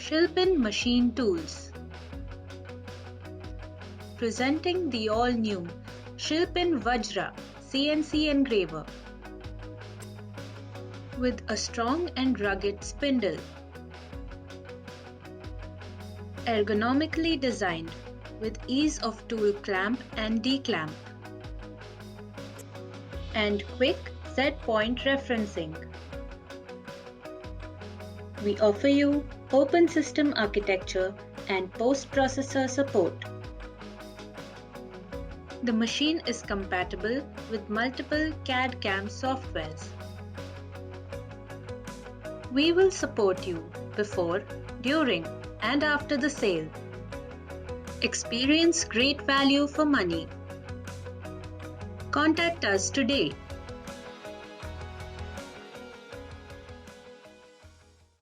Shilpin Machine Tools. Presenting the all-new Shilpin Vajra CNC engraver with a strong and rugged spindle. Ergonomically designed with ease of tool clamp and declamp and quick set point referencing. We offer you open system architecture and post-processor support. The machine is compatible with multiple CAD/CAM softwares. We will support you before, during, and after the sale. Experience great value for money. Contact us today.